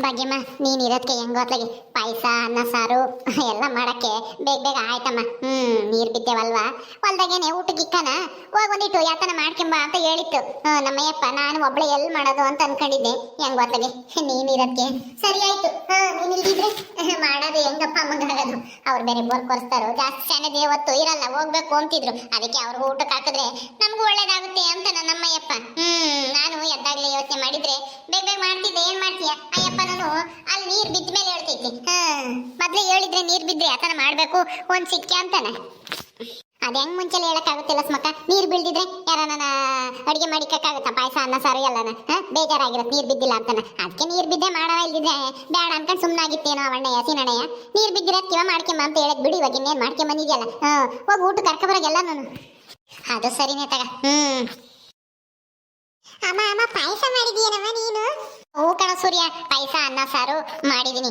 ಭಾಗ್ಯಮ್ಮ ನೀನ್ ಇರೋದಕ್ಕೆ ಹೆಂಗೋತ್ಲಾಗಿ ಪಾಯಸ ಅನ್ನ ಸಾರು ಎಲ್ಲ ಮಾಡಕ್ಕೆ ಬೇಗ ಬೇಗ ಆಯ್ತಮ್ಮ. ನೀರ್ ಬಿದ್ದೇವಲ್ವಾ ಹೊಲ್ದಾಗೇನೆ ಊಟಕ್ಕೆ ಇಕ್ಕನ ಹೋಗ್ ಒಂದಿಟ್ಟು ಯಾತನ ಮಾಡ್ಕೊಂಬ ಅಂತ ಹೇಳಿತ್ತು ನಮ್ಮಯ್ಯಪ್ಪ. ನಾನು ಒಬ್ಳೆ ಎಲ್ಲಿ ಮಾಡೋದು ಅಂತ ಅನ್ಕೊಂಡಿದ್ದೆ. ಹೆಂಗೋತ್ಲಾಗಿ ನೀನ್ ಇರೋದಕ್ಕೆ ಸರಿ ಆಯ್ತು. ನೀನ್ ಇಲ್ದಿದ್ರೆ ಮಾಡೋದು ಹೆಂಗಪ್ಪ ಅಮ್ಮಗಾಗೋದು. ಅವ್ರು ಬೇರೆ ಬೋರ್ ಕೊರಿಸ್ತಾರೋ ಜಾಸ್ತಿ ಚೆನ್ನಾಗಿ ಹೊತ್ತು ಇರಲ್ಲ, ಹೋಗ್ಬೇಕು ಅಂತಿದ್ರು. ಅದಕ್ಕೆ ಅವ್ರಿಗೂ ಊಟಕ್ಕೆ ಹಾಕಿದ್ರೆ ನಮಗೂ ಒಳ್ಳೇದಾಗುತ್ತೆ ಅಂತ ನಮ್ಮಯ್ಯಪ್ಪ. ನಾನು ಎದ್ದಾಗ್ಲೇ ಯೋಚನೆ ಮಾಡಿದ್ರೆ ಬೇಗ ಬೇಗ ಮಾಡ್ತಿದ್ದೆ. ಏನ್ ಮಾಡ್ತೀಯ ಅಯ್ಯಪ್ಪ, ನಾನು ಅಲ್ಲಿ ನೀರ್ ಬಿದ್ದ ಮೇಲೆ ಹೇಳ್ತೈತಿ. ಮೊದ್ಲೇ ಹೇಳಿದ್ರೆ ನೀರ್ ಬಿದ್ರೆ ಆತನ ಮಾಡ್ಬೇಕು ಒಂದ್ ಸಿಕ್ಕೆ ಅಂತಾನೆ. ಅದ ಹೆಂಗ್ ಮುಂಚೆಲ್ಲ ಹೇಳಕ್ಕಾಗುತ್ತಿಲ್ಲ ಸ್ಮಕ್ಕ. ನೀರ್ ಬೀಳ್ದಿದ್ರೆ ಯಾರನ್ನ ಅಡಿಗೆ ಮಾಡಿಕ್ಕಾಗುತ್ತಾ? ಪಾಯಸ ಅನ್ನ ಸಾರು ಎಲ್ಲನ ಬೇಜಾರಾಗಿರತ್ ನೀರ್ ಬಿದ್ದಿಲ್ಲ ಅಂತಾನ. ಅದಕ್ಕೆ ನೀರ್ ಬಿದ್ದೆ ಮಾಡವ, ಇಲ್ದಿದ್ರೆ ಬೇಡ ಅನ್ಕೊಂಡ್ ಸುಮ್ನಾಗಿತ್ತೇನೋ ಅವಣ್ಣಯ್ಯ ಸೀನಣ್ಣಯ್ಯ. ನೀರ್ ಬಿದ್ದಿರತ್ ಕಿವ ಮಾಡ್ಕೊಂಬ ಅಂತ ಹೇಳಕ್ ಬಿಡಿ. ಇವಾಗ ಇನ್ನೇನ್ ಮಾಡ್ಕೊಂಡ್ ಬಂದಿದ್ಯಲ್ಲ, ಹೋಗಿ ಊಟ ಕರ್ಕೊಬರಾಗೆಲ್ಲ ನಾನು. ಅದು ಸರಿನೇ ತಗ. ಅಮ್ಮ ಅಮ್ಮ ಪಾಯಸ ಮಾಡಿದೀಯನಮ್ಮ ನೀನು? ಹೂ ಕಣ ಸೂರ್ಯ, ಪಾಯಸ ಅನ್ನ ಸಾರು ಮಾಡಿದೀನಿ.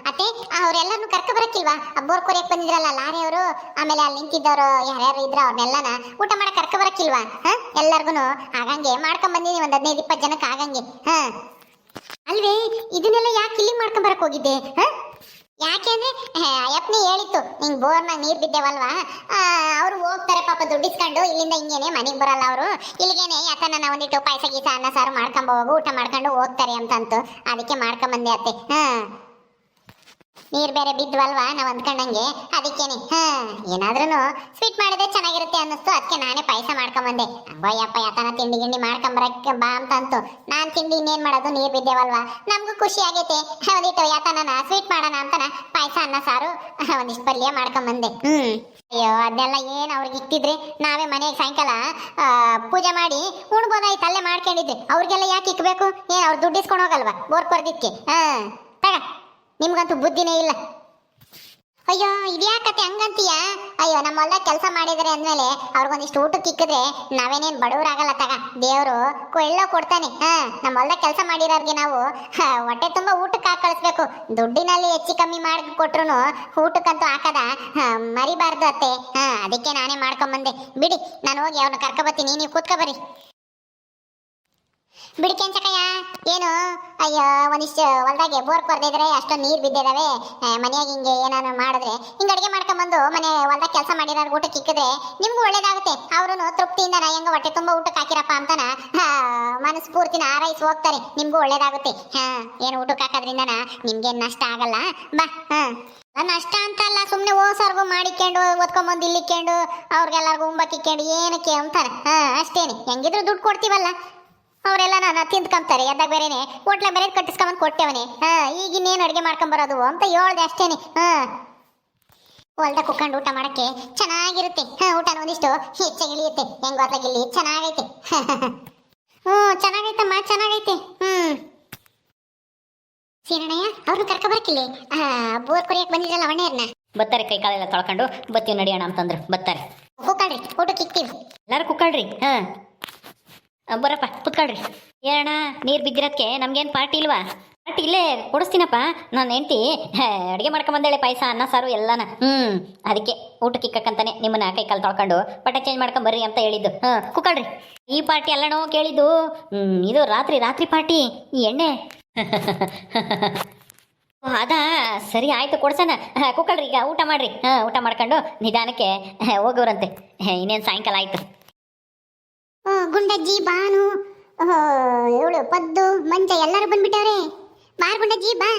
ಅತ್ತೆ ಅವ್ರೆಲ್ಲರನ್ನು ಕರ್ಕ ಬರಕ್ಕಿಲ್ವಾ? ಬೋರ್ ಕೊರಿಯಕ್ ಬಂದಿದ್ರಲ್ಲ ಲಾರಿ ಅವರು, ಆಮೇಲೆ ಅಲ್ಲಿ ನಿಂತಿದ್ದವರು ಯಾರ್ಯಾರು ಇದ್ರ ಅವ್ರನ್ನೆಲ್ಲನ ಊಟ ಮಾಡಕ್ ಕರ್ಕ ಬರಕ್ಕಿಲ್ವಾ? ಎಲ್ಲಾರ್ಗುನು ಆಗಂಗೆ ಮಾಡ್ಕೊಂಡ್ ಬಂದಿನಿ, ಒಂದ್ 15-20 ಜನಕ್ಕೆ ಆಗಂಗೆ. ಅಲ್ವೇ ಇದನ್ನೆಲ್ಲ ಯಾಕೆ ಇಲ್ಲಿ ಮಾಡ್ಕೊಂಡ್ ಬರಕ್ ಹೋಗಿದ್ದೆ? ಯಾಕೆಂದ್ರೆ ಅಯ್ಯಪ್ಪನೇ ಹೇಳಿತ್ತು ನಿಂಗೆ ಬೋರ್ನಾಗ ನೀರ್ ಬಿದ್ದೇವಲ್ವಾ, ಅವ್ರು ಹೋಗ್ತಾರೆ ಪಾಪ ದುಡ್ಡಿಸ್ಕೊಂಡು, ಇಲ್ಲಿಂದ ಹಿಂಗೇನೆ ಮನೆಗೆ ಬರಲ್ಲ ಅವರು, ಇಲ್ಲಿಗೇನೆ ಯಾಕನ್ನ ನಾವು ಒಂದಿಟ್ಟು ಪಾಯಸ ಗೀಸ ಅನ್ನ ಸಾರು ಮಾಡ್ಕೊಂಡ್ ಹೋಗು, ಊಟ ಮಾಡ್ಕೊಂಡು ಹೋಗ್ತಾರೆ ಅಂತಂತು. ಅದಕ್ಕೆ ಮಾಡ್ಕೊಂಬಂದೆ ಅತ್ತೆ. ನೀರ್ ಬೇರೆ ಬಿದ್ವಲ್ವಾ ನಾವ್ ಅಂದ್ಕೊಂಡಂಗೆ, ಅದಕ್ಕೇನೆ ಏನಾದ್ರೂ ಸ್ವೀಟ್ ಮಾಡಿದ್ರೆ ಚೆನ್ನಾಗಿರುತ್ತೆ ಅನ್ನಿಸ್ತು. ಅದಕ್ಕೆ ನಾನೇ ಪಾಯಸ ಮಾಡ್ಕೊಂಬಂದೆ. ಅಯ್ಯಪ್ಪ ಯಾತನ ತಿಂಡಿ ಗಿಂಡಿ ಮಾಡ್ಕೊಂಬರಕ್ಕೆ ಬಾ ಅಂತಂತು. ನಾನ್ ತಿಂಡಿ ಇನ್ನೇನ್ ಮಾಡೋದು, ನೀರ್ ಬಿದ್ದೇವಲ್ವಾ, ನಮ್ಗೂ ಖುಷಿ ಆಗೈತೆ. ಒಂದಿಟ್ಟು ಯಾತನ ಸ್ವೀಟ್ ಮಾಡೋಣ ಅಂತನ ಪಾಯಸ ಅನ್ನ ಸಾರು ಒಂದಿಷ್ಟು ಪಲ್ಯ ಮಾಡ್ಕೊಂಬಂದೆ. ಅಯ್ಯೋ ಅದನ್ನೆಲ್ಲ ಏನ್ ಅವ್ರಿಗೆ ಇಟ್ಟಿದ್ರೆ ನಾವೇ ಮನೆಗೆ ಸಾಯಂಕಾಲ ಪೂಜೆ ಮಾಡಿ ಉಣ್ಬೋದಾಯ್ತು, ಅಲ್ಲೇ ಮಾಡ್ಕೊಂಡಿದ್ರೆ. ಅವ್ರಿಗೆಲ್ಲ ಯಾಕೆ ಇಕ್ಬೇಕು? ಏನ್ ಅವ್ರು ದುಡ್ಡು ಇಸ್ಕೊಂಡು ಹೋಗಲ್ವಾ ಬೋರ್ ಕೊರ್ದಿಕ್ಕೆ? ತಗ, ನಿಮ್ಗಂತೂ ಬುದ್ಧಿನೇ ಇಲ್ಲ. ಅಯ್ಯೋ ಇದ್ಯಾಕತೆ ಹಂಗಂತೀಯ? ಅಯ್ಯೋ ನಮ್ಮ ಹೊಲ್ದಾಗ ಕೆಲಸ ಮಾಡಿದ್ರೆ ಅಂದ್ಮೇಲೆ ಅವ್ರಿಗೊಂದಿಷ್ಟು ಊಟಕ್ಕೆ ಇಕ್ಕಿದ್ರೆ ನಾವೇನೇನ್ ಬಡವರಾಗಲ್ಲ ತಗ. ದೇವರು ಕೊಳ್ಳೋ ಕೊಡ್ತಾನೆ. ನಮ್ಮ ಹೊಲ್ದಾಗ ಕೆಲಸ ಮಾಡಿರೋರ್ಗೆ ನಾವು ಹೊಟ್ಟೆ ತುಂಬಾ ಊಟಕ್ಕೆ ಹಾಕಿ ಕಳಿಸ್ಬೇಕು. ದುಡ್ಡಿನಲ್ಲಿ ಹೆಚ್ಚು ಕಮ್ಮಿ ಮಾಡಿ ಕೊಟ್ರು ಊಟಕ್ಕಂತೂ ಹಾಕದ ಮರಿಬಾರ್ದು ಅತ್ತೆ. ಅದಕ್ಕೆ ನಾನೇ ಮಾಡ್ಕೊಂಬಂದೆ. ಬಿಡಿ, ನಾನು ಹೋಗಿ ಅವ್ರನ್ನ ಕರ್ಕೊಬತ್ತೀನಿ, ನೀವು ಕೂತ್ಕೊಬರಿ. ಬಿಡ್ಕೆಂಚಕಯ್ಯ ಏನು? ಅಯ್ಯೋ ಒಂದಿಷ್ಟು ಹೊಲ್ದಾಗೆ ಬೋರ್ ಕೊರ್ದಿದ್ರೆ ಅಷ್ಟೊಂದು ನೀರು ಬಿದ್ದಿದಾವೆ. ಮನೆಯಾಗ ಹಿಂಗೆ ಏನಾದ್ರು ಮಾಡಿದ್ರೆ ಹಿಂಗೆ ಅಡುಗೆ ಮಾಡ್ಕೊಂಬಂದು ಮನೆ ಹೊಲ್ದಾಗ ಕೆಲಸ ಮಾಡಿರೋ ಊಟಕ್ಕೆ ಇಕ್ಕಿದ್ರೆ ನಿಮ್ಗೂ ಒಳ್ಳೇದಾಗುತ್ತೆ. ಅವ್ರು ತೃಪ್ತಿಯಿಂದ ಹೆಂಗ ಹೊಟ್ಟೆ ತುಂಬ ಊಟಕ್ಕೆ ಹಾಕಿರಪ್ಪ ಅಂತಾನ ಮನಸ್ಫೂರ್ತಿನ ಆರೈಸಿ ಹೋಗ್ತಾರೆ. ನಿಮ್ಗೂ ಒಳ್ಳೇದಾಗುತ್ತೆ. ಏನು ಊಟಕ್ಕೆ ಹಾಕೋದ್ರಿಂದ ನಿಮ್ಗೇನು ನಷ್ಟ ಆಗಲ್ಲ. ಬಾ. ನಷ್ಟ ಅಂತ ಅಲ್ಲ, ಸುಮ್ಮನೆ ಸರ್ಗು ಮಾಡಿಕೊಂಡು ಒತ್ಕೊಂಬಂದು ಇಲ್ಲಿಕ್ಕೊಂಡು ಅವ್ರಿಗೆಲ್ಲರಿಗೂ ಉಂಬಕ್ಕಿಕ್ಕೊಂಡು ಏನಕ್ಕೆ ಅಂತಾರೆ ಅಷ್ಟೇನೆ. ಹೆಂಗಿದ್ರು ದುಡ್ಡು ಕೊಡ್ತೀವಲ್ಲ, ಅವರೆಲ್ಲ ನಾನು ತಿಂದ್ಕೊಂತಾರೆ. ಎದ್ದಾಗ ಬೇರೆನೆ ಹೋಟ್ಲ ಬೇರೆ ಕಟ್ಟಿಸ್ಕೊಂಬಂದು ಕೊಟ್ಟೆವನೆ. ಈಗ ಇನ್ನೇನು ಅಡುಗೆ ಮಾಡ್ಕೊಂಬರೋದು ಅಂತ ಹೇಳ್ದೆ ಅಷ್ಟೇನೆ. ಹೊಲ್ದಾಗ ಕುತ್ಕೊಂಡು ಊಟ ಮಾಡಕ್ಕೆ ಚೆನ್ನಾಗಿರುತ್ತೆ. ಊಟನ ಒಂದಿಷ್ಟು ಹೆಚ್ಚಾಗಿ ಇಳಿಯುತ್ತೆ. ಹೆಂಗ್ ಗೊತ್ತಾಗಿಲ್ಲಿ ಚೆನ್ನಾಗೈತೆ. ಚೆನ್ನಾಗೈತಮ್ಮ, ಚೆನ್ನಾಗೈತೆ. ಸೀನಣ್ಣಯ್ಯ ಅವ್ರನ್ನ ಕರ್ಕ ಬರಕಿಲ್ಲ, ಬೋರ್ ಕೊರಿಯಕ್ಕೆ ಬಂದಿದ್ರಲ್ಲ ಅವಣ್ಣೇರ್ನ. ಬತ್ತಾರೆ, ಕೈ ಕಾಲೆಲ್ಲ ತೊಳ್ಕೊಂಡು ಬತ್ತೀವಿ ನಡಿಯೋಣ ಅಂತಂದ್ರು. ಬತ್ತಾರೆ. ಕುಕ್ಕಳ್ರಿ, ಊಟಕ್ಕೆ ಇಕ್ತೀವಿ. ಎಲ್ಲರೂ ಕುಕ್ಕಳ್ರಿ. ಬರಪ್ಪ ಕುತ್ಕೊಳ್ರಿ. ಏನಣ್ಣ ನೀರು ಬಿದ್ದಿರೋದಕ್ಕೆ ನಮ್ಗೇನು ಪಾರ್ಟಿ ಇಲ್ವಾ? ಪಾರ್ಟಿ ಇಲ್ಲೇ ಕೊಡಿಸ್ತೀನಪ್ಪ. ನಾನು ಹೆಂಡ್ತಿ ಅಡುಗೆ ಮಾಡ್ಕೊಂಬಂದೇಳೆ, ಪಾಯಸ ಅನ್ನ ಸಾರು ಎಲ್ಲನ. ಅದಕ್ಕೆ ಊಟಕ್ಕೆ ಇಕ್ಕಕ್ಕಂತಾನೆ ನಿಮ್ಮನ್ನ ಕೈ ಕಾಲು ತೊಳ್ಕೊಂಡು ಬಟ್ಟೆ ಚೇಂಜ್ ಮಾಡ್ಕೊಂಬರ್ರಿ ಅಂತ ಹೇಳಿದ್ದು. ಕುಕ್ಕಳ್ರಿ. ಈ ಪಾರ್ಟಿ ಅಲ್ಲನೋ ಕೇಳಿದ್ದು, ಇದು ರಾತ್ರಿ ರಾತ್ರಿ ಪಾರ್ಟಿ. ಈ ಎಣ್ಣೆ ಅದಾ? ಸರಿ ಆಯ್ತು, ಕೊಡ್ಸೋಣ. ಕುಕ್ಕಳ್ರಿ, ಈಗ ಊಟ ಮಾಡ್ರಿ. ಊಟ ಮಾಡ್ಕೊಂಡು ನಿಧಾನಕ್ಕೆ ಹೋಗೋರಂತೆ. ಇನ್ನೇನು ಸಾಯಂಕಾಲ ಆಯ್ತು. ಗುಂಡಜ್ಜಿ, ಬಾನು, ಇವಳು ಪದ್ದು, ಮಂಜ ಎಲ್ಲರೂ ಬಂದ್ಬಿಟ್ಟವ್ರೆ. ಬಾರ್ ಗುಂಡಜ್ಜಿ ಬಾ.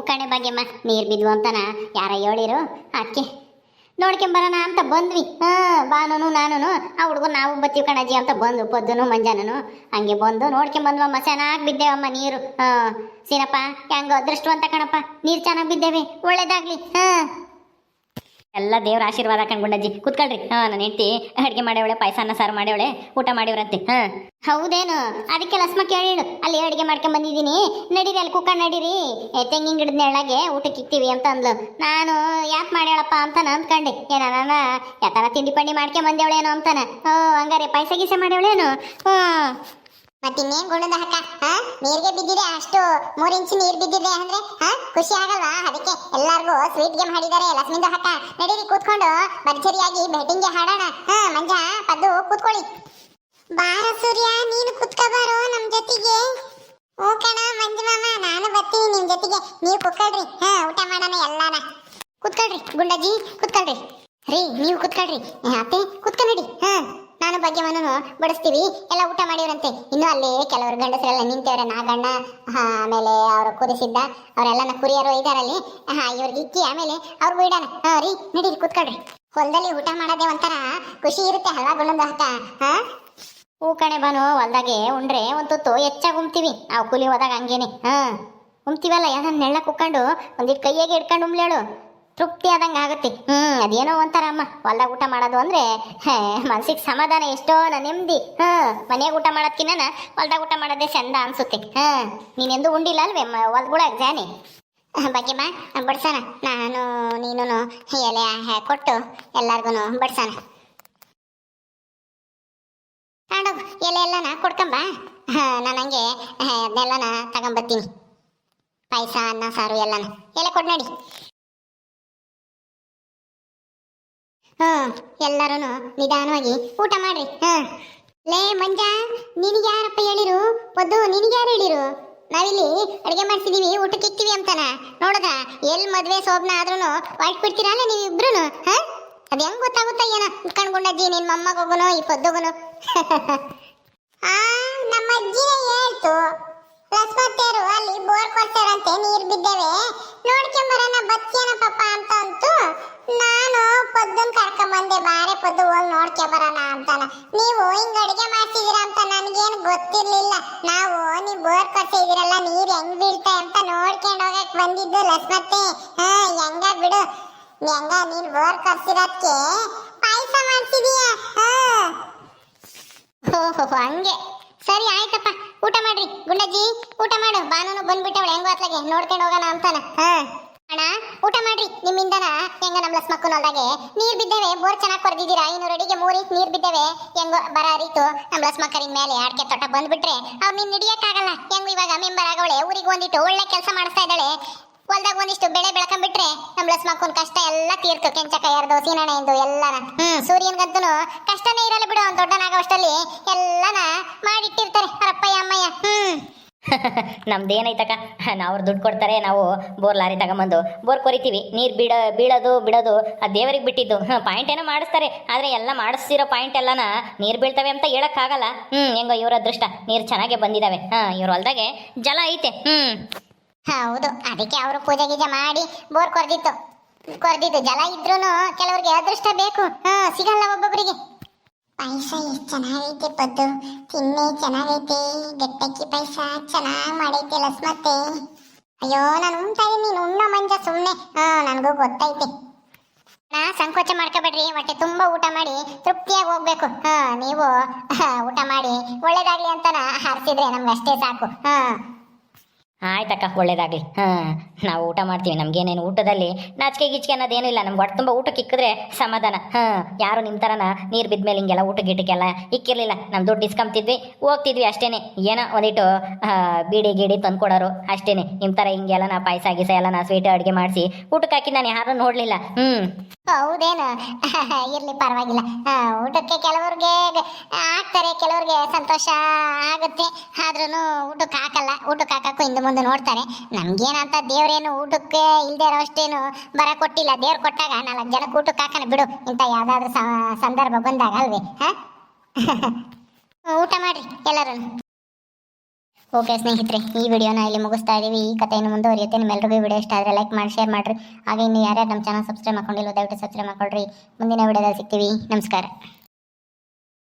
ಕಣೆ ಭಾಗ್ಯಮ್ಮ, ನೀರ್ ಬಿದ್ವು ಅಂತಾನ ಯಾರ ಹೇಳಿರು, ಅದಕ್ಕೆ ನೋಡ್ಕೊಂಬರೋಣ ಅಂತ ಬಂದ್ವಿ. ಬಾನು ನಾನು ಆ ಹುಡುಗರು ನಾವು ಬತ್ತೀವಿ ಕಣಜ್ಜಿ ಅಂತ ಬಂದು, ಪದ್ದುನು ಮಂಜಾನನು ಹಂಗೆ ಬಂದು ನೋಡ್ಕೊಂಬಂದ್ವಮ್ಮ. ಚೆನ್ನಾಗಿ ಬಿದ್ದೇವಮ್ಮ ನೀರು. ಸೀನಪ್ಪ ಹೆಂಗೋ ಅದೃಷ್ಟವಂತ ಕಣಪ್ಪ, ನೀರು ಚೆನ್ನಾಗಿ ಬಿದ್ದೇವೆ, ಒಳ್ಳೇದಾಗ್ಲಿ. ಎಲ್ಲ ದೇವ್ರ ಆಶೀರ್ವಾದ ಕಂಡ್ಗುಂಡಜ್ಜಿ. ಕೂತ್ಕೊಳ್ರಿ. ನಾನು ಹೆಂಡ್ತಿ ಅಡುಗೆ ಮಾಡ್ಯವಳೆ, ಪಾಯಸ ಅನ್ನ ಸಾರು ಮಾಡ್ಯವಳೆ, ಊಟ ಮಾಡಿವ್ರಂತೆ. ಹೌದೇನು? ಅದಕ್ಕೆ ಲಸ್ಮ ಕೇಳಿಳು, ಅಲ್ಲಿ ಅಡುಗೆ ಮಾಡ್ಕೊಂಡ್ ಬಂದಿದ್ದೀನಿ, ನಡೀರಿ ಅಲ್ಲಿ ಕುಕ್ಕರ್ ನಡೀರಿ, ತೆಂಗಿನ ಗಿಡದ ನೆರಳಾಗೆ ಊಟಕ್ಕೆ ಇಕ್ತೀವಿ ಅಂತ ಅಂದ್ಲು. ನಾನು ಯಾಕೆ ಮಾಡ್ಯಾಳಪ್ಪ ಅಂತ ಅಂದ್ಕೊಂಡೆ. ಏನ ಯಾತನ ತಿಂಡಿ ಪಂಡಿ ಮಾಡ್ಕೊಂಡ್ ಬಂದೇವಳೇನೋ ಅಂತಾನ. ಹಂಗಾರೆ ಪಾಯಸ ಗೀಸ ಮಾಡ್ಯವಳೇನು? ಮತ್ತಿನ್ನೇನ್ ಗುಣದ ಹಕ್ಕ, ನೀರ್ಗೆ ಬಿದ್ದಿದೆ ಅಷ್ಟು 3 ಇಂಚು ನೀರ್ ಬಿದ್ದಿದೆ ಅಂದ್ರೆ ಖುಷಿ ಆಗಲ್ವಾ? ಅದಕ್ಕೆ ಎಲ್ಲಾರ್ಗು ಸ್ವೀಟ್ ಗೇಮ್ ಹಾಡಿದ್ದಾರೆ ಲಕ್ಷ್ಮಿಂದ ಹಕ್ಕ. ನಡೀರಿ ಕೂತ್ಕೊಂಡು ಭರ್ಜರಿಯಾಗಿ ಬ್ಯಾಟಿಂಗ್ಗೆ ಹಾಡೋಣ. ಮಂಜ, ಪದ್ದು ಕೂತ್ಕೊಳ್ಳಿ. ಬಾರ ಸೂರ್ಯ, ನೀನು ಕುತ್ಕೋಬಾರೋ ನಮ್ ಜೊತೆಗೆ. ಓ ಕಣ ಮಂಜು ಮಾಮ, ನಾನು ಬರ್ತೀನಿ ನಿಮ್ ಜೊತೆಗೆ. ನೀವು ಕುತ್ಕೊಳ್ರಿ, ಊಟ ಮಾಡೋಣ ಎಲ್ಲಾನ. ಕುತ್ಕೊಳ್ರಿ ಗುಂಡಜ್ಜಿ, ಕುತ್ಕೊಳ್ರಿ. ರೀ ನೀವು ಕುತ್ಕೊಳ್ರಿ. ಅತ್ತೆ ಕುತ್ಕೊಳ್ಳಿ. ನಾನು ಭಾಗ್ಯಮ್ಮನೂ ಬಡಿಸ್ತೀವಿ. ಎಲ್ಲ ಊಟ ಮಾಡಿವ್ರಂತೆ. ಇನ್ನು ಅಲ್ಲಿ ಕೆಲವರು ಗಂಡಸರೆಲ್ಲ ನಿಂತವ್ರೆ. ನಾಗಣ್ಣ, ಆಮೇಲೆ ಅವರು ಕುದಿಸಿದ್ದ ಅವರೆಲ್ಲ ಕುರಿಯರು ಇದಾರಲ್ಲಿ. ಇವ್ರಿಗೆ ಇಕ್ಕಿ ಆಮೇಲೆ ಅವ್ರಿಗೂ ಇಡೋಣ. ರೀ ನಡೀರಿ ಕುತ್ಕೊಳ್ರಿ. ಹೊಲದಲ್ಲಿ ಊಟ ಮಾಡೋದೇ ಒಂಥರ ಖುಷಿ ಇರುತ್ತೆ ಅಲ್ವಾ ಗುಂಡಂದ ಅಕ್ಕ? ಹೂ ಕಣೆ ಬಾನು, ಹೊಲ್ದಾಗೆ ಉಂಡ್ರೆ ಒಂದು ತುತ್ತು ಹೆಚ್ಚಾಗಿ ಉಮ್ತೀವಿ. ನಾವು ಕೂಲಿ ಹೋದಾಗ ಹಂಗೇನೆ ಉಮ್ತೀವಲ್ಲ, ಯಾವ್ದನ್ನ ನೆಳ್ಳ ಕುಕ್ಕೊಂಡು ಒಂದಿಟ್ಟು ಕೈಯಾಗೆ ಇಟ್ಕೊಂಡು ಉಮ್ಲೇಳು, ತೃಪ್ತಿ ಆದಂಗೆ ಆಗುತ್ತೆ. ಅದೇನೋ ಒಂಥರ ಅಮ್ಮ ಹೊಲ್ದಾಗ ಊಟ ಮಾಡೋದು ಅಂದ್ರೆ ಮನ್ಸಿಗೆ ಸಮಾಧಾನ, ಎಷ್ಟೋ ನೆಮ್ಮದಿ. ಮನೆಯಾಗ ಊಟ ಮಾಡೋದ್ಕಿನ್ನ ಹೊಲ್ದಾಗ ಊಟ ಮಾಡೋದೇ ಚಂದ ಅನ್ಸುತ್ತೆ. ನೀನೆಂದು ಉಂಡಿಲ್ಲ ಅಲ್ವೇ ಹೊಲ್ಗುಳಾಗ ಜಾನಿ? ಭಾಗ್ಯಮ್ಮ ಬಡ್ಸೋಣ, ನಾನು ನೀನು ಎಲೆ ಕೊಟ್ಟು ಎಲ್ಲಾರ್ಗು ಬಡ್ಸೋಣ. ತಗೊಂಡೋಗು ಎಲೆ ಎಲ್ಲನ ಕೊಡ್ಕೊಂಬ. ನಾನು ಹಂಗೆ ಅದನ್ನೆಲ್ಲನ ತಗೊಂಬರ್ತೀನಿ. ಪಾಯಸ, ಅನ್ನ, ಸಾರು ಎಲ್ಲನ ಎಲೆ ಕೊಡ್ ನಡಿ. ಎಲ್ಲರೂ ನಿಧಾನವಾಗಿ ಊಟ ಮಾಡ್ರಿ. ಲೇ ಮಂಜ, ನಿನಗೆ ಯಾರಪ್ಪ ಹೇಳಿರು? ಪದ್ದು ನಿನಗೆ ಯಾರು ಹೇಳಿರು ನಾವಿಲ್ಲಿ ಅಡುಗೆ ಮಾಡ್ತಿದೀವಿ, ಊಟಕ್ಕೆ ಇಕ್ತೀವಿ ಅಂತಾನ? ನೋಡದ ಎಲ್ಲಿ ಮದ್ವೆ ಸೋಬ್ನ ಆದ್ರೂ ಹೊರಟು ಬಿಡ್ತೀರಲ್ಲ ನೀವಿಬ್ರು. ಅದ್ ಹೆಂಗ್ ಗೊತ್ತಾಗುತ್ತ ಏನೋ ಕಣ್ಗುಂಡಜ್ಜಿ, ನಿನ್ ಮೊಮ್ಮಗೋಗುನು ಈ ಪದ್ದೋಗುನು. ನಮ್ಮ ಅಜ್ಜಿನೇ ಹೇಳ್ತು, ಲಕ್ಷ್ಮತ್ತೇರು ಅಲ್ಲಿ ಬೋರ್ ಕೊಡ್ತಾರಂತೆ, ನೀರ್ ಬಿದ್ದೇವೆ ನೋಡ್ಕೊಂಬರೋಣ ಬಚ್ಚೇನ ಪಾಪ ಅಂತ ಅಂತು. ನಾನು ಪದ್ದನ್ ಕರ್ಕೊಂಬಂದೆ, ಬಾರೆ ಪದ್ದು ಹೋಗಿ ನೋಡ್ಕೊಂಬರೋಣ ಅಂತಾನ. ನೀವು ಹಿಂಗ್ ಅಡಿಗೆ ಮಾಡ್ತಿದೀರ ಅಂತ ನನ್ಗೇನು ಗೊತ್ತಿರ್ಲಿಲ್ಲ. ನಾವು ನೀವ್ ಬೋರ್ ಕೊಡ್ತಿದಿರಲ್ಲ, ನೀರ್ ಹೆಂಗ್ ಬೀಳ್ತಾ ಅಂತ ನೋಡ್ಕೊಂಡ್ ಹೋಗಕ್ ಬಂದಿದ್ದು ಲಕ್ಷ್ಮತ್ತೆ. ಹೆಂಗ ಬಿಡು, ಹೆಂಗ ನೀನ್ ಬೋರ್ ಕೊಡ್ಸಿರೋದಕ್ಕೆ ಪಾಯಸ ಮಾಡ್ತಿದೀಯ? ಓಹೋ ಹಂಗೆ, ಸರಿ ಆಯ್ತಪ್ಪ. ಊಟ ಮಾಡ್ರಿ ಗುಂಡಜ್ಜಿ, ಊಟ ಮಾಡು. ಬಾನು ಬಂದ್ಬಿಟ್ಟವಳೆ ಹೆಂಗೋ ಅತ್ಲಾಗೆ ನೋಡ್ಕೊಂಡು ಹೋಗೋಣ ಅಂತಾನ. ಅಣ್ಣ ಊಟ ಮಾಡ್ರಿ. ನಿಮ್ಮಿಂದನ ಹೆಂಗ ನಮ್ಮ ಲಸ್ಮಕ್ಕನ ಹೊಲ್ದಾಗೆ ನೀರ್ ಬಿದ್ದೇವೆ, ಬೋರ್ ಚೆನ್ನಾಗಿ ಕೊರ್ದಿದ್ದೀರಾ. 500 ಅಡಿಗೆ 3 ಇಂಚ್ ನೀರ್ ಬಿದ್ದೇವೆ. ಹೆಂಗೋ ಬರ ಅರಿತು ನಮ್ಮ ಲಸ್ಮಕ್ಕರಿನ ಮೇಲೆ ಅಡ್ಕೆ ತೊಟ ಬಂದ್ಬಿಟ್ರೆ ಅವ್ರು ನಿನ್ ಹಿಡಿಯಕ್ಕಾಗಲ್ಲ. ಹೆಂಗು ಇವಾಗ ಮೆಂಬರ್ ಆಗವಳೆ, ಊರಿಗೆ ಒಂದಿಟ್ಟು ಒಳ್ಳೆ ಕೆಲಸ ಮಾಡಿಸ್ತಾ ಇದ್ದಾಳೆ. ಹೊಲ್ದಾಗ ಒಂದಿಷ್ಟು ಬೆಳೆ ಬೆಳ್ಕೊಂಡ್ಬಿಟ್ರೆ ನಮ್ಮ ಲಸ್ಮಕ್ಕನ ಕಷ್ಟ ಎಲ್ಲ ತೀರ್ತು. ಕೆಂಚಕ ಯಾರ್ದು, ಸೀನಣ್ಣ ಎಂದು ಎಲ್ಲನ. ಸೂರ್ಯನ್ಗಂತೂ ಕಷ್ಟನೇ ಇರಲ್ಲ ಬಿಡು. ಅವ್ನು ದೊಡ್ಡನಾಗವಷ್ಟಲ್ಲಿ ಎಲ್ಲನ ಮಾಡಿಟ್ಟಿರ್ತಾರೆ ಅವರಪ್ಪಯ್ಯ ಅಮ್ಮಯ್ಯ. ನಮ್ದೇನೈತಕ್ಕ, ಅವ್ರು ದುಡ್ಡು ಕೊಡ್ತಾರೆ, ನಾವು ಬೋರ್ ಲಾರಿ ತಗೊಂಬಂದು ಬೋರ್ ಕೊರಿತೀವಿ. ನೀರು ಬೀಳೋದು ಆ ದೇವರಿಗೆ ಬಿಟ್ಟಿದ್ದು. ಪಾಯಿಂಟ್ ಏನೋ ಮಾಡಿಸ್ತಾರೆ, ಆದರೆ ಎಲ್ಲ ಮಾಡಿಸಿರೋ ಪಾಯಿಂಟ್ ಎಲ್ಲನ ನೀರು ಬೀಳ್ತವೆ ಅಂತ ಹೇಳೋಕ್ಕಾಗಲ್ಲ. ಹೆಂಗೋ ಇವ್ರ ಅದೃಷ್ಟ, ನೀರು ಚೆನ್ನಾಗೆ ಬಂದಿದ್ದಾವೆ. ಇವ್ರ ಹೊಲ್ದಾಗೆ ಜಲ ಐತೆ. ಹೌದು, ಅದಕ್ಕೆ ಅವರು ಪೂಜೆ ಗೀಜೆ ಮಾಡಿ ಬೋರ್ ಕೊರ್ದಿದ್ದು. ಜಲ ಇದ್ರೂ ಕೆಲವ್ರಿಗೆ ಅದೃಷ್ಟ ಬೇಕು, ಸಿಗಲ್ಲ ಒಬ್ಬೊಬ್ಬರಿಗೆ. ಪಾಯಸ ಎಷ್ಟು ಚೆನ್ನಾಗೈತೆ ಪದ್ದು, ತಿನ್ನೆ ಚೆನ್ನಾಗೈತೆ. ಗಟ್ಟಕ್ಕಿ ಪಾಯಸ ಚೆನ್ನಾಗಿ ಮಾಡೈತೆ ಲಸ್ಮತ್ತೆ. ಅಯ್ಯೋ ನಾನು ಉಣ್ತಾ ಇದೀನಿ, ನೀನು ಉಣ್ಣ ಮಂಜ ಸುಮ್ಮನೆ. ನನಗೂ ಗೊತ್ತೈತೆ. ಸಂಕೋಚ ಮಾಡ್ಕೋಬೇಡ್ರಿ, ಹೊಟ್ಟೆ ತುಂಬ ಊಟ ಮಾಡಿ ತೃಪ್ತಿಯಾಗಿ ಹೋಗ್ಬೇಕು. ನೀವು ಊಟ ಮಾಡಿ ಒಳ್ಳೇದಾಗ್ಲಿ ಅಂತಾನ ಹಾರಿಸಿದ್ರೆ ನಮ್ಗೆ ಅಷ್ಟೇ ಸಾಕು. ಆಯ್ತಕ್ಕ, ಒಳ್ಳೇದಾಗಲಿ. ನಾವು ಊಟ ಮಾಡ್ತೀವಿ. ನಮಗೇನೇನು ಊಟದಲ್ಲಿ ನಾಚಿಕೆ ಗೀಚಿಕೆ ಅನ್ನೋದೇನೂ ಇಲ್ಲ. ನಮ್ಗೆ ಹೊಟ್ಟೆ ತುಂಬ ಊಟಕ್ಕೆ ಇಕ್ಕಿದ್ರೆ ಸಮಾಧಾನ. ಯಾರು ನಿಮ್ಮ ಥರನ ನೀರು ಬಿದ್ಮೇಲೆ ಹಿಂಗೆಲ್ಲ ಊಟ ಗೀಟಕ್ಕೆಲ್ಲ ಇಕ್ಕಿರಲಿಲ್ಲ. ನಮ್ಮ ದುಡ್ಡು ಇಸ್ಕೊಂತಿದ್ವಿ, ಹೋಗ್ತಿದ್ವಿ ಅಷ್ಟೇ. ಏನೋ ಒಂದಿಟ್ಟು ಬೀಡಿ ತಂದ್ಕೊಡೋರು ಅಷ್ಟೇ. ನಿಮ್ಮ ಥರ ಹಿಂಗೆಲ್ಲ ನಾ ಪಾಯಸ ಗೀಸ ಎಲ್ಲ ನಾ ಸ್ವೀಟ್ ಅಡುಗೆ ಮಾಡಿಸಿ ಊಟಕ್ಕೆ ಹಾಕಿ ನಾನು ಯಾರೂ ನೋಡಲಿಲ್ಲ. ಹೌದೇನು? ಇರ್ಲಿ ಪರವಾಗಿಲ್ಲ. ಊಟಕ್ಕೆ ಕೆಲವ್ರಿಗೆ ಹಾಕ್ತಾರೆ, ಕೆಲವ್ರಿಗೆ ಸಂತೋಷ ಆಗುತ್ತೆ. ಆದ್ರೂ ಊಟಕ್ಕೆ ಹಾಕಲ್ಲ. ಊಟಕ್ಕೆ ಹಾಕಕ್ಕೂ ಹಿಂದೆ ಮುಂದೆ ನೋಡ್ತಾರೆ. ನಮ್ಗೇನಂತ ದೇವ್ರೇನು ಊಟಕ್ಕೆ ಇಲ್ದೇ ಇರೋ ಅಷ್ಟೇನು ಬರ ಕೊಟ್ಟಿಲ್ಲ. ದೇವ್ರು ಕೊಟ್ಟಾಗ 4 ಜನಕ್ಕೆ ಊಟಕ್ಕೆ ಹಾಕೋಣ ಬಿಡು, ಇಂಥ ಯಾವ್ದಾದ್ರು ಸಂದರ್ಭ ಬಂದಾಗ ಅಲ್ವೇ? ಊಟ ಮಾಡ್ರಿ ಎಲ್ಲರೂ. ಓಕೆ ಸ್ನೇಹಿತರೆ, ಈ ವಿಡಿಯೋನ ಇಲ್ಲಿ ಮುಗಿಸ್ತಾ ಇದ್ದೀವಿ. ಈ ಕಥೆಯನ್ನು ಮುಂದುವರಿಯುತ್ತೆ. ನಿಮ್ಮೆಲ್ಲರಿಗೂ ವಿಡಿಯೋ ಇಷ್ಟ ಆದರೆ ಲೈಕ್ ಮಾಡಿ, ಶೇರ್ ಮಾಡಿರಿ. ಹಾಗೆ ಇನ್ನು ಯಾರ್ಯಾರು ನಮ್ಮ ಚಾನಲ್ ಸಬ್ಸ್ಕ್ರೈಬ್ ಮಾಡ್ಕೊಂಡಿಲ್ಲ ದಯವಿಟ್ಟು ಸಬ್ಸ್ಕ್ರೈಬ್ ಮಾಡ್ಕೊಳ್ರಿ. ಮುಂದಿನ ವಿಡಿಯೋದಲ್ಲಿ ಸಿಗ್ತೀವಿ. ನಮಸ್ಕಾರ.